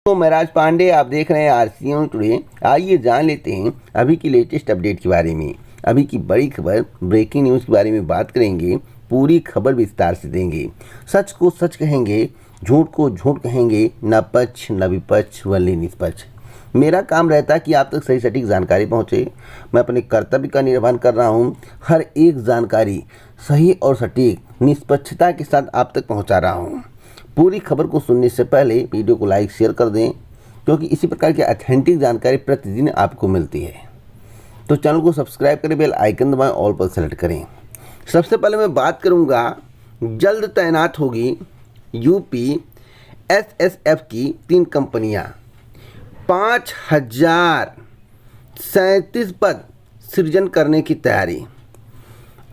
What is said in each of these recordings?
तो मैं राज पांडे, आप देख रहे हैं आरसीएम टुडे। आइए जान लेते हैं अभी की लेटेस्ट अपडेट के बारे में। अभी की बड़ी खबर, ब्रेकिंग न्यूज़ के बारे में बात करेंगे। पूरी खबर विस्तार से देंगे। सच को सच कहेंगे, झूठ को झूठ कहेंगे, न पक्ष न विपक्ष वल्ली निष्पक्ष। मेरा काम रहता है कि आप तक सही सटीक जानकारी पहुंचे। मैं अपने कर्तव्य का निर्वहन कर रहा हूं। हर एक जानकारी सही और सटीक निष्पक्षता के साथ आप तक पहुंचा रहा हूं। पूरी खबर को सुनने से पहले वीडियो को लाइक शेयर कर दें, क्योंकि इसी प्रकार की ऑथेंटिक जानकारी प्रतिदिन आपको मिलती है। तो चैनल को सब्सक्राइब करें, बेल आइकन दबाएं, ऑल पर सेलेक्ट करें। सबसे पहले मैं बात करूंगा, जल्द तैनात होगी यूपी एसएसएफ की 3 कंपनियां। 5037 पद सृजन करने की तैयारी।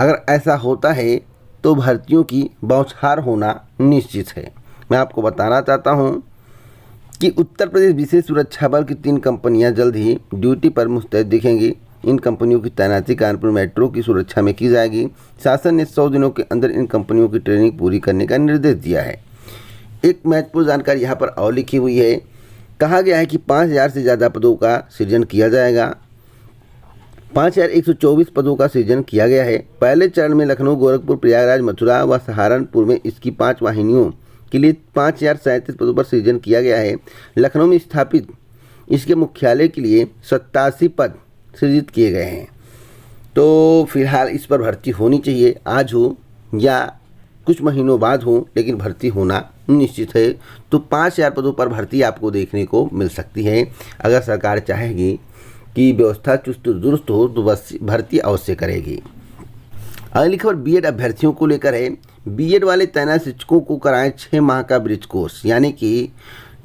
अगर ऐसा होता है तो भर्तियों की बौछार होना निश्चित है। मैं आपको बताना चाहता हूं कि उत्तर प्रदेश विशेष सुरक्षा बल की 3 कंपनियां जल्द ही ड्यूटी पर मुस्तैद दिखेंगी। इन कंपनियों की तैनाती कानपुर मेट्रो की सुरक्षा में की जाएगी। शासन ने 100 दिनों के अंदर इन कंपनियों की ट्रेनिंग पूरी करने का निर्देश दिया है। एक महत्वपूर्ण जानकारी यहाँ पर और लिखी हुई है। कहा गया है कि 5000 से ज़्यादा पदों का सृजन किया जाएगा। 5124 पदों का सृजन किया गया है। पहले चरण में लखनऊ, गोरखपुर, प्रयागराज, मथुरा व सहारनपुर में इसकी 5 वाहिनियों के लिए 5037 पदों पर सृजन किया गया है। लखनऊ में स्थापित इसके मुख्यालय के लिए 87 पद सृजित किए गए हैं। तो फिलहाल इस पर भर्ती होनी चाहिए, आज हो या कुछ महीनों बाद हो, लेकिन भर्ती होना निश्चित है। तो 5000 पदों पर भर्ती आपको देखने को मिल सकती है। अगर सरकार चाहेगी कि व्यवस्था चुस्त दुरुस्त हो तो बस भर्ती अवश्य करेगी। अगली खबर बीएड अभ्यर्थियों को लेकर है। बीएड वाले तैनात शिक्षकों को कराएं 6 माह का ब्रिज कोर्स, यानी कि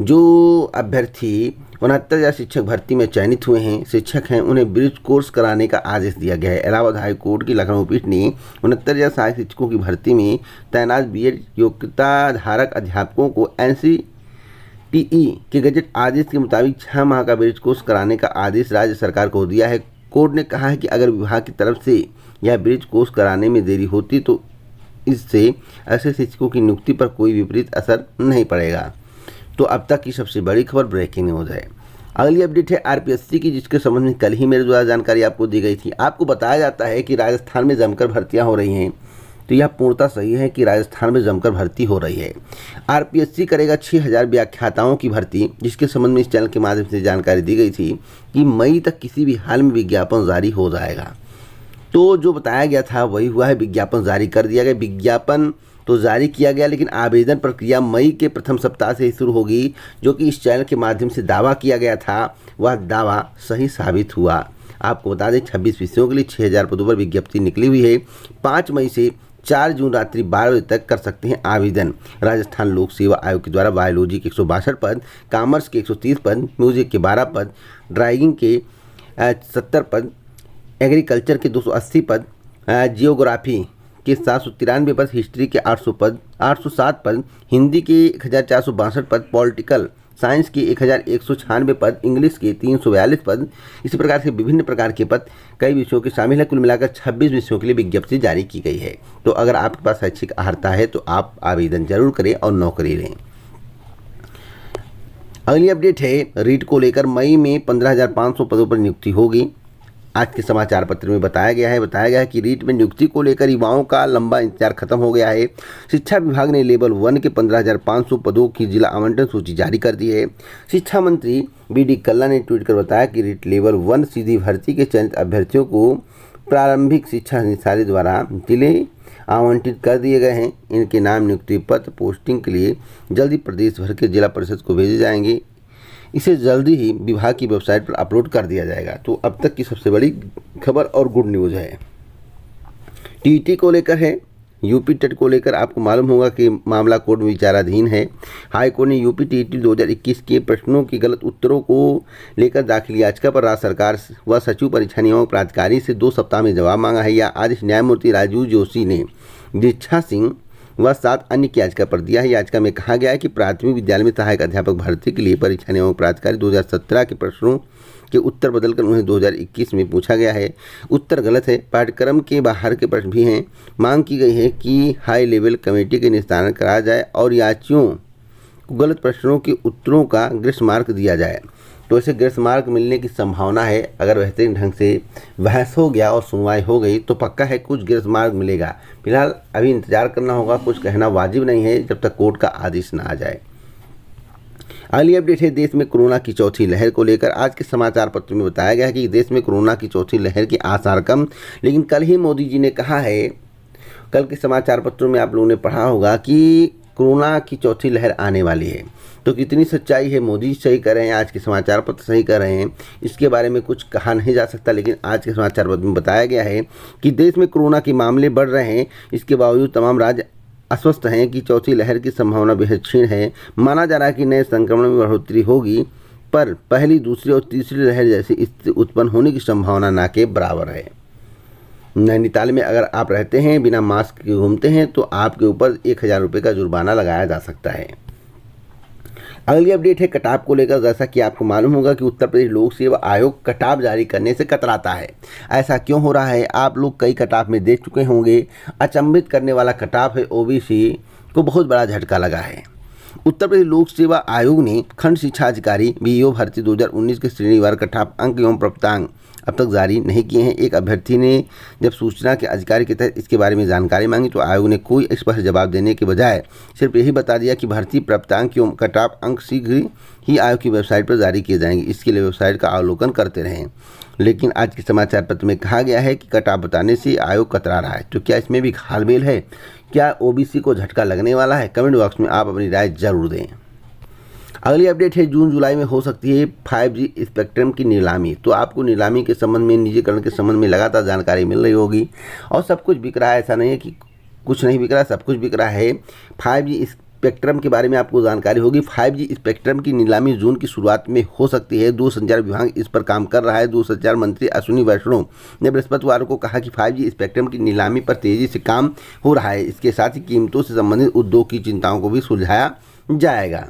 जो अभ्यर्थी 69,000 शिक्षक भर्ती में चयनित हुए हैं, शिक्षक हैं, उन्हें ब्रिज कोर्स कराने का आदेश दिया गया है। इलाहाबाद हाई कोर्ट की लखनऊ पीठ ने 69,000 सहायक शिक्षकों की भर्ती में तैनात बीएड योग्यता धारक अध्यापकों को एनसीटीई के गजट आदेश के मुताबिक 6 माह का ब्रिज कोर्स कराने का आदेश राज्य सरकार को दिया है। कोर्ट ने कहा है कि अगर विभाग की तरफ से यह ब्रिज कोर्स कराने में देरी होती तो इससे ऐसे शिक्षकों की नियुक्ति पर कोई विपरीत असर नहीं पड़ेगा। तो अब तक की सबसे बड़ी खबर ब्रेकिंग न्यूज़ है। अगली अपडेट है आरपीएससी की, जिसके संबंध में कल ही मेरे द्वारा जानकारी आपको दी गई थी। आपको बताया जाता है कि राजस्थान में जमकर भर्तियां हो रही हैं। तो यह पूर्णतः सही है कि राजस्थान में जमकर भर्ती हो रही है। आरपीएससी करेगा 6000 व्याख्याताओं की भर्ती, जिसके संबंध में इस चैनल के माध्यम से जानकारी दी गई थी कि मई तक किसी भी हाल में विज्ञापन जारी हो जाएगा। तो जो बताया गया था वही हुआ है, विज्ञापन जारी कर दिया गया। विज्ञापन तो जारी किया गया, लेकिन आवेदन प्रक्रिया मई के प्रथम सप्ताह से ही शुरू होगी। जो कि इस चैनल के माध्यम से दावा किया गया था, वह दावा सही साबित हुआ। आपको बता दें 26 विषयों के लिए 6000 पदों पर विज्ञप्ति निकली हुई है। 5 मई से 4 जून रात्रि 12 बजे तक कर सकते हैं आवेदन। राजस्थान लोक सेवा आयोग के द्वारा बायोलॉजी के 162 पद, कॉमर्स के 130 पद, म्यूजिक के 12 पद, ड्राइविंग के 70 पद, एग्रीकल्चर के 280 पद, जियोग्राफी के 793 पद, हिस्ट्री के 800 पद, 807 पद, हिंदी के 1462 पद, पॉलिटिकल साइंस के 1196 पद, इंग्लिश के 342 पद। इसी प्रकार से विभिन्न प्रकार के पद कई विषयों के शामिल है। कुल मिलाकर 26 विषयों के लिए विज्ञप्ति जारी की गई है। तो अगर आपके पास शैक्षिक अर्हता है तो आप आवेदन जरूर करें और नौकरी लें। अगली अपडेट है रीट को लेकर। मई में 15,500 पदों पर नियुक्ति होगी। आज के समाचार पत्र में बताया गया है कि रीट में नियुक्ति को लेकर युवाओं का लंबा इंतजार खत्म हो गया है। शिक्षा विभाग ने लेवल 1 के 15,500 पदों की जिला आवंटन सूची जारी कर दी है। शिक्षा मंत्री बीडी कल्ला ने ट्वीट कर बताया कि रीट लेवल 1 सीधी भर्ती के चयनित अभ्यर्थियों को प्रारंभिक शिक्षा निदेशालय द्वारा जिले आवंटित कर दिए गए हैं। इनके नाम, नियुक्ति पत्र पोस्टिंग के लिए जल्दी प्रदेश भर के जिला परिषद को भेजे जाएंगे। इसे जल्दी ही विभाग की वेबसाइट पर अपलोड कर दिया जाएगा। तो अब तक की सबसे बड़ी खबर और गुड न्यूज़ है। टीटी को लेकर है। यूपी टेट को लेकर आपको मालूम होगा कि मामला कोर्ट में विचाराधीन है। हाई कोर्ट ने यूपी टीटी 2021 के प्रश्नों के गलत उत्तरों को लेकर दाखिल याचिका पर राज्य सरकार व सचिव परीक्षा नियामक प्राधिकारी से 2 सप्ताह में जवाब मांगा है। यह आदेश न्यायमूर्ति राजीव जोशी ने दीक्षा सिंह व 7 अन्य की याचिका पर दिया है। याचिका में कहा गया है कि प्राथमिक विद्यालय में सहायक अध्यापक भर्ती के लिए परीक्षा नियामक प्राधिकारी 2017 के प्रश्नों के उत्तर बदलकर उन्हें 2021 में पूछा गया है। उत्तर गलत है, पाठ्यक्रम के बाहर के प्रश्न भी हैं। मांग की गई है कि हाई लेवल कमेटी के निस्तारण कराया जाए और याचियों को गलत प्रश्नों के उत्तरों का ग्रीष्म मार्क दिया जाए। तो ऐसे ग्रीष्म मार्क मिलने की संभावना है। अगर बेहतरीन ढंग से बहस हो गया और सुनवाई हो गई तो पक्का है कुछ ग्रीष्म मार्क मिलेगा। फिलहाल अभी इंतजार करना होगा, कुछ कहना वाजिब नहीं है जब तक कोर्ट का आदेश ना आ जाए। अगली अपडेट है देश में कोरोना की चौथी लहर को लेकर। आज के समाचार पत्र में बताया गया है कि देश में कोरोना की चौथी लहर के आसार कम, लेकिन कल ही मोदी जी ने कहा है, कल के समाचार पत्रों में आप लोगों ने पढ़ा होगा कि कोरोना की चौथी लहर आने वाली है। तो कितनी सच्चाई है, मोदी सही कर रहे हैं, आज के समाचार पत्र सही कर रहे हैं, इसके बारे में कुछ कहा नहीं जा सकता। लेकिन आज के समाचार पत्र में बताया गया है कि देश में कोरोना के मामले बढ़ रहे हैं, इसके बावजूद तमाम राज्य आश्वस्त हैं कि चौथी लहर की संभावना बेहद क्षीण है। माना जा रहा है कि नए संक्रमण में बढ़ोतरी होगी, पर पहली, दूसरी और तीसरी लहर जैसी स्थिति उत्पन्न होने की संभावना ना के बराबर है। नैनीताल में अगर आप रहते हैं, बिना मास्क के घूमते हैं, तो आपके ऊपर 1000 रुपये का जुर्माना लगाया जा सकता है। अगली अपडेट है कटाप को लेकर। जैसा कि आपको मालूम होगा कि उत्तर प्रदेश लोक सेवा आयोग कटाप जारी करने से कतराता है। ऐसा क्यों हो रहा है, आप लोग कई कटाप में देख चुके होंगे। अचंभित करने वाला कटाप है ओबीसी को बहुत बड़ा झटका लगा है। उत्तर प्रदेश लोक सेवा आयोग ने खंड शिक्षा अधिकारी बीईओ भर्ती 2019 के श्रेणीवार कटाप अंक एवं प्राप्तांक अब तक जारी नहीं किए हैं। एक अभ्यर्थी ने जब सूचना के अधिकारी के तहत इसके बारे में जानकारी मांगी तो आयोग ने कोई स्पष्ट जवाब देने के बजाय सिर्फ यही बता दिया कि भर्ती प्राप्तांक एवं कटाप अंक शीघ्र ही आयोग की वेबसाइट पर जारी किए जाएंगे, इसके लिए वेबसाइट का अवलोकन करते रहें। लेकिन आज के समाचार पत्र में कहा गया है कि कटाप बताने से आयोग कतरा रहा है। तो क्या इसमें भी हालमेल है? क्या ओबीसी को झटका लगने वाला है? कमेंट बॉक्स में आप अपनी राय जरूर दें। अगली अपडेट है जून जुलाई में हो सकती है 5G स्पेक्ट्रम की नीलामी। तो आपको नीलामी के संबंध में, निजीकरण के संबंध में लगातार जानकारी मिल रही होगी और सब कुछ बिक रहा है। ऐसा नहीं है कि कुछ नहीं बिक रहा, सब कुछ बिक रहा है। 5G स्पेक्ट्रम के बारे में आपको जानकारी होगी। 5G स्पेक्ट्रम की नीलामी जून की शुरुआत में हो सकती है। दूरसंचार विभाग इस पर काम कर रहा है। दूरसंचार मंत्री अश्विनी वैष्णव ने बृहस्पतिवार को कहा कि 5G स्पेक्ट्रम की नीलामी पर तेजी से काम हो रहा है। इसके साथ ही कीमतों से संबंधित उद्योग की चिंताओं को भी सुलझाया जाएगा।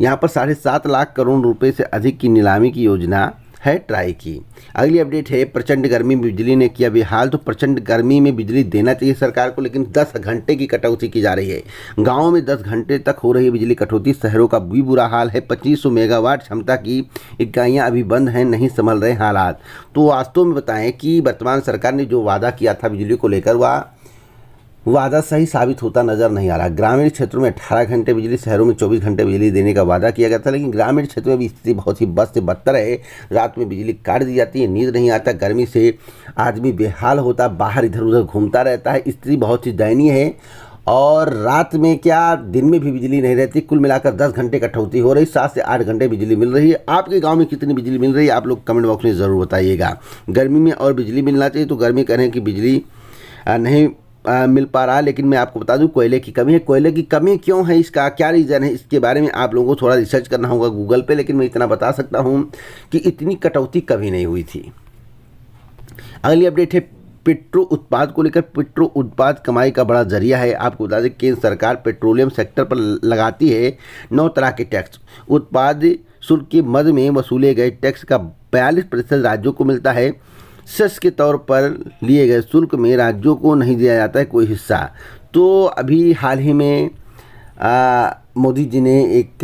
यहाँ पर 7.5 लाख करोड़ रुपए से अधिक की नीलामी की योजना है ट्राई की। अगली अपडेट है प्रचंड गर्मी में बिजली ने किया बेहाल। तो प्रचंड गर्मी में बिजली देना चाहिए सरकार को, लेकिन 10 घंटे की कटौती की जा रही है। गाँव में 10 घंटे तक हो रही है बिजली कटौती। शहरों का भी बुरा हाल है। 2500 मेगावाट क्षमता की इकाइयाँ अभी बंद हैं, नहीं संभल रहे हालात। तो वास्तव में बताएं कि वर्तमान सरकार ने जो वादा किया था बिजली को लेकर, वह वादा सही साबित होता नजर नहीं आ रहा। ग्रामीण क्षेत्रों में 18 घंटे बिजली, शहरों में 24 घंटे बिजली देने का वादा किया गया था, लेकिन ग्रामीण क्षेत्रों में भी स्थिति बहुत ही बद से बदतर है। रात में बिजली काट दी जाती है, नींद नहीं आता, गर्मी से आदमी बेहाल होता, बाहर इधर उधर घूमता रहता है। स्थिति बहुत ही दयनीय है। और रात में क्या, दिन में भी बिजली नहीं रहती। कुल मिलाकर 10 घंटे कटौती हो रही, 7 से 8 घंटे बिजली मिल रही है। आपके गांव में कितनी बिजली मिल रही है आप लोग कमेंट बॉक्स में ज़रूर बताइएगा। गर्मी में और बिजली मिलना चाहिए, तो गर्मी कह रहे हैं कि बिजली नहीं मिल पा रहा। लेकिन मैं आपको बता दूं कोयले की कमी है। कोयले की कमी क्यों है, इसका क्या रीज़न है, इसके बारे में आप लोगों को थोड़ा रिसर्च करना होगा गूगल पे। लेकिन मैं इतना बता सकता हूं कि इतनी कटौती कभी नहीं हुई थी। अगली अपडेट है पेट्रो उत्पाद को लेकर। पेट्रो उत्पाद कमाई का बड़ा जरिया है। आपको बता दें केंद्र सरकार पेट्रोलियम सेक्टर पर लगाती है 9 तरह के टैक्स। उत्पाद शुल्क के मद में वसूले गए टैक्स का 42% राज्यों को मिलता है। सेस के तौर पर लिए गए शुल्क में राज्यों को नहीं दिया जाता है कोई हिस्सा। तो अभी हाल ही में मोदी जी ने एक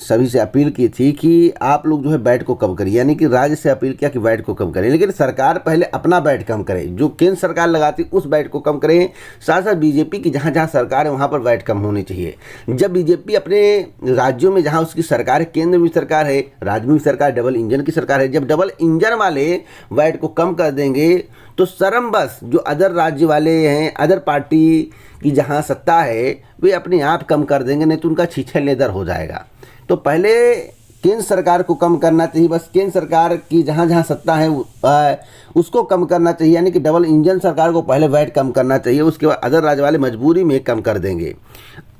सभी से अपील की थी कि आप लोग जो है वैट को कम करिए, यानी कि राज्य से अपील किया कि वैट को कम करें। लेकिन सरकार पहले अपना वैट कम करे, जो केंद्र सरकार लगाती उस वैट को कम करें। साथ साथ बीजेपी की जहाँ जहाँ सरकार है वहाँ पर वैट कम होनी चाहिए। जब बीजेपी अपने राज्यों में जहाँ उसकी सरकार है, केंद्र में सरकार है, राज्य में भी सरकार, डबल इंजन की सरकार है, जब डबल इंजन वाले वैट को कम कर देंगे तो शर्म बस जो अदर राज्य वाले हैं, अदर पार्टी की जहाँ सत्ता है, वे अपने आप कम कर देंगे, नहीं तो उनका छीछे लेदर हो जाएगा। तो पहले केंद्र सरकार को कम करना चाहिए। बस केंद्र सरकार की जहाँ जहाँ सत्ता है उसको कम करना चाहिए, यानी कि डबल इंजन सरकार को पहले वैट कम करना चाहिए, उसके बाद अदर राज्य वाले मजबूरी में कम कर देंगे।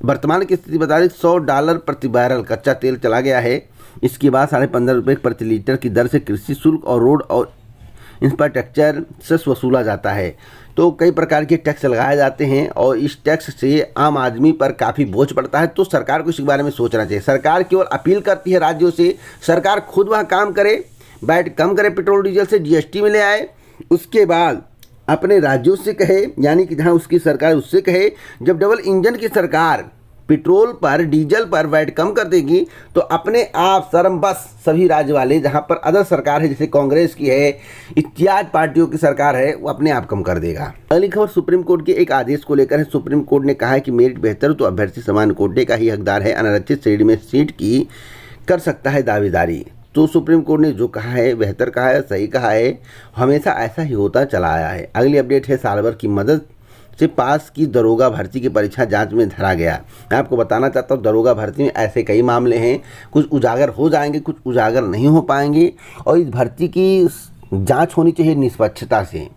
वर्तमान की स्थिति बता दें, $100 प्रति बैरल कच्चा तेल चला गया है। इसके बाद 15.5 रुपये प्रति लीटर की दर से कृषि शुल्क और रोड और इंफ्रास्ट्रक्चर सेस वसूला जाता है। तो कई प्रकार के टैक्स लगाए जाते हैं और इस टैक्स से आम आदमी पर काफ़ी बोझ पड़ता है। तो सरकार को इसके बारे में सोचना चाहिए। सरकार केवल अपील करती है राज्यों से, सरकार खुद वह काम करे, वैट कम करे, पेट्रोल डीजल से जीएसटी में ले आए, उसके बाद अपने राज्यों से कहे, यानी कि जहां उसकी सरकार उससे कहे। जब डबल इंजन की सरकार पेट्रोल पर डीजल पर वैट कम कर देगी तो अपने आप शर्म बस सभी राज्य वाले, जहां पर अदर सरकार है जैसे कांग्रेस की है, इत्यादि पार्टियों की सरकार है, वो अपने आप कम कर देगा। अगली खबर सुप्रीम कोर्ट के एक आदेश को लेकर है। सुप्रीम कोर्ट ने कहा है कि मेरिट बेहतर तो अभ्यर्थी समान कोटे का ही हकदार है, अनारक्षित श्रेणी में सीट की कर सकता है दावेदारी। तो सुप्रीम कोर्ट ने जो कहा है बेहतर कहा है, सही कहा है, हमेशा ऐसा ही होता चला आया है। अगली अपडेट है साल भर की मदद से पास की दरोगा भर्ती की परीक्षा जांच में धरा गया। मैं आपको बताना चाहता हूँ दरोगा भर्ती में ऐसे कई मामले हैं, कुछ उजागर हो जाएंगे, कुछ उजागर नहीं हो पाएंगे, और इस भर्ती की जांच होनी चाहिए निष्पक्षता से।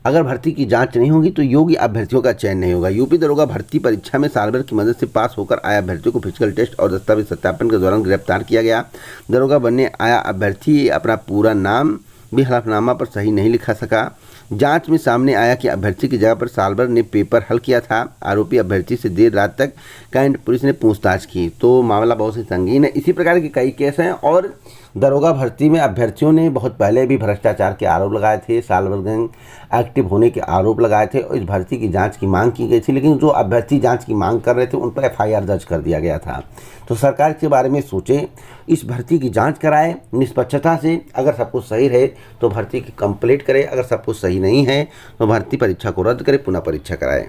अगर भर्ती की जांच नहीं होगी तो योग्य अभ्यर्थियों का चयन नहीं होगा। यूपी दरोगा भर्ती परीक्षा में साल भर की मदद से पास होकर आया अभ्यर्थियों को फिजिकल टेस्ट और दस्तावेज सत्यापन के दौरान गिरफ्तार किया गया। दरोगा बनने आया अभ्यर्थी अपना पूरा नाम भी हलफनामा पर सही नहीं लिखा सका। जांच में सामने आया कि अभ्यर्थी की जगह पर साल भर ने पेपर हल किया था। आरोपी अभ्यर्थी से देर रात तक कैंट पुलिस ने पूछताछ की। तो मामला बहुत ही संगीन है। इसी प्रकार के कई केस हैं और दरोगा भर्ती में अभ्यर्थियों ने बहुत पहले भी भ्रष्टाचार के आरोप लगाए थे, साल भर गैंग एक्टिव होने के आरोप लगाए थे और इस भर्ती की जांच की मांग की गई थी, लेकिन जो अभ्यर्थी जांच की मांग कर रहे थे उन पर FIR दर्ज कर दिया गया था। तो सरकार के बारे में सोचें, इस भर्ती की जांच कराए निष्पक्षता से। अगर सब कुछ सही रहे तो भर्ती की कंप्लीट करे, अगर सब कुछ सही नहीं है तो भर्ती परीक्षा को रद्द करे, पुनः परीक्षा कराए।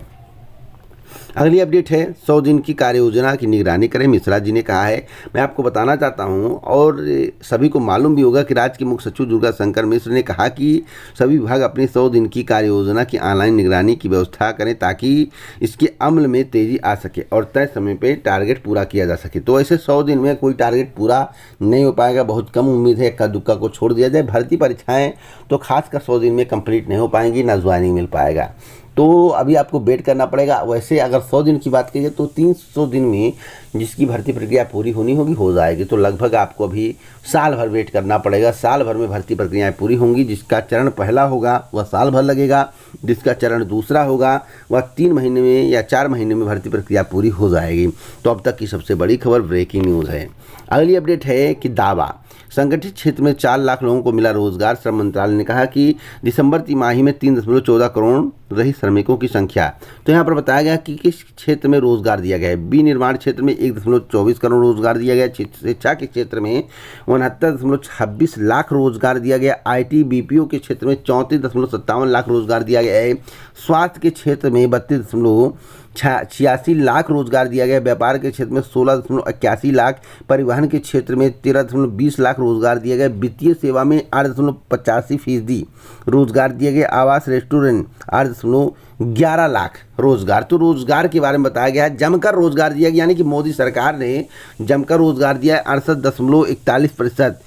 अगली अपडेट है 100 दिन की कार्य योजना की निगरानी करें, मिश्रा जी ने कहा है। मैं आपको बताना चाहता हूं और सभी को मालूम भी होगा कि राज्य के मुख्य सचिव दुर्गा शंकर मिश्र ने कहा कि सभी विभाग अपनी 100 दिन की कार्य योजना की ऑनलाइन निगरानी की व्यवस्था करें ताकि इसके अमल में तेजी आ सके और तय समय पर टारगेट पूरा किया जा सके। तो ऐसे 100 दिन में कोई टारगेट पूरा नहीं हो पाएगा, बहुत कम उम्मीद है, इक्का दुक्का को छोड़ दिया जाए। भर्ती परीक्षाएँ तो खासकर 100 दिन में कंप्लीट नहीं हो पाएंगी, ना ज्वाइनिंग मिल पाएगा, तो अभी आपको वेट करना पड़ेगा। वैसे अगर 100 दिन की बात कीजिए तो 300 दिन में जिसकी भर्ती प्रक्रिया पूरी होनी होगी हो जाएगी, तो लगभग आपको अभी साल भर वेट करना पड़ेगा। साल भर में भर्ती प्रक्रियाएं पूरी होंगी। जिसका चरण पहला होगा वह साल भर लगेगा, जिसका चरण दूसरा होगा वह 3 महीने में या 4 महीने में भर्ती प्रक्रिया पूरी हो जाएगी। तो अब तक की सबसे बड़ी खबर ब्रेकिंग न्यूज़ है। अगली अपडेट है कि दावा संगठित क्षेत्र में 4 लाख लोगों को मिला रोजगार। श्रम मंत्रालय ने कहा कि दिसंबर तिमाही में 3.14 करोड़ रही श्रमिकों की संख्या। तो यहाँ पर बताया गया कि किस क्षेत्र में रोजगार दिया गया है। विनिर्माण क्षेत्र में 1.24 करोड़ रोजगार दिया गया। शिक्षा के क्षेत्र में 69.26 लाख रोजगार दिया गया। IT BPO के क्षेत्र में 34.57 लाख रोजगार दिया गया है। स्वास्थ्य के क्षेत्र में 32.86 लाख रोजगार दिया गया। व्यापार के क्षेत्र में 16.81 लाख, परिवहन के क्षेत्र में 13.20 लाख रोजगार दिया गया। वित्तीय सेवा में 8.85% रोजगार दिए गए। आवास रेस्टोरेंट 8.11 लाख रोजगार। तो रोजगार के बारे में बताया गया है जमकर रोजगार दिया गया, यानी कि मोदी सरकार ने जमकर रोजगार दिया है। 68.41%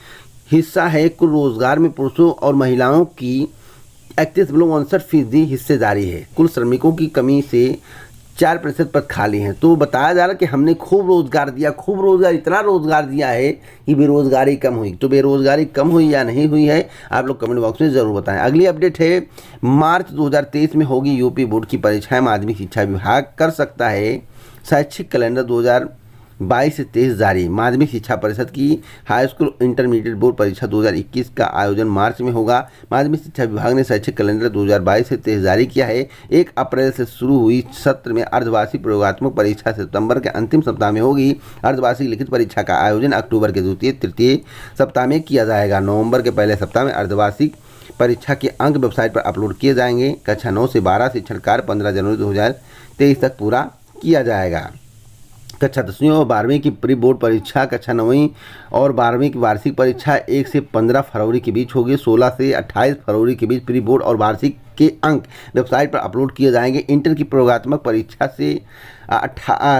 हिस्सा है कुल रोजगार में पुरुषों और महिलाओं की 31.59% हिस्सेदारी है। कुल श्रमिकों की कमी से 4% पद खाली हैं। तो बताया जा रहा है कि हमने खूब रोजगार दिया, खूब रोजगार, इतना रोजगार दिया है कि बेरोजगारी कम हुई। तो बेरोजगारी कम हुई या नहीं हुई है आप लोग कमेंट बॉक्स में ज़रूर बताएं। अगली अपडेट है मार्च 2023 में होगी यूपी बोर्ड की परीक्षाएं। माध्यमिक शिक्षा विभाग कर सकता है शैक्षिक कैलेंडर 2022 से 23 जारी। माध्यमिक शिक्षा परिषद की हाई स्कूल इंटरमीडिएट बोर्ड परीक्षा 2021 का आयोजन मार्च में होगा। माध्यमिक शिक्षा विभाग ने शैक्षिक कैलेंडर 2022 से 23 जारी किया है। 1 अप्रैल से शुरू हुई सत्र में अर्धवार्षिक प्रयोगात्मक परीक्षा सितंबर के अंतिम सप्ताह में होगी। अर्धवार्षिक लिखित परीक्षा का आयोजन अक्टूबर के द्वितीय तृतीय सप्ताह में किया जाएगा। नवंबर के पहले सप्ताह में अर्धवार्षिक परीक्षा के अंक वेबसाइट पर अपलोड किए जाएंगे। कक्षा 9 से 12 शिक्षण कार्य 15 जनवरी 2023 तक पूरा किया जाएगा। कक्षा 10वीं और 12वीं की प्री बोर्ड परीक्षा, कक्षा 9वीं और 12वीं की वार्षिक परीक्षा 1 से 15 फरवरी के बीच होगी। 16 से 28 फरवरी के बीच प्री बोर्ड और वार्षिक के अंक वेबसाइट पर अपलोड किए जाएंगे। इंटर की प्रयोगात्मक परीक्षा से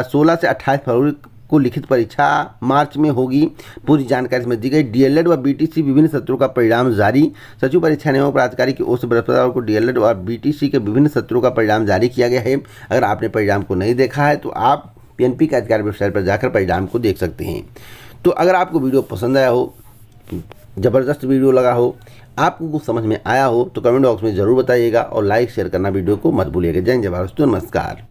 16 से 28 फरवरी को लिखित परीक्षा मार्च में होगी। पूरी जानकारी इसमें दी गई। DLED व BTC विभिन्न सत्रों का परिणाम जारी। सचिव परीक्षा नियामक प्राधिकारी की ओर से बृहस्पतिवार को DLED और BTC के विभिन्न सत्रों का परिणाम जारी किया गया है। अगर आपने परिणाम को नहीं देखा है तो आप PNP का अधिकारी वेबसाइट पर जाकर परिणाम को देख सकते हैं। तो अगर आपको वीडियो पसंद आया हो, ज़बरदस्त वीडियो लगा हो, आपको कुछ समझ में आया हो तो कमेंट बॉक्स में ज़रूर बताइएगा और लाइक शेयर करना वीडियो को मत भूलिएगा। जय हिंद, जय भारत, नमस्कार।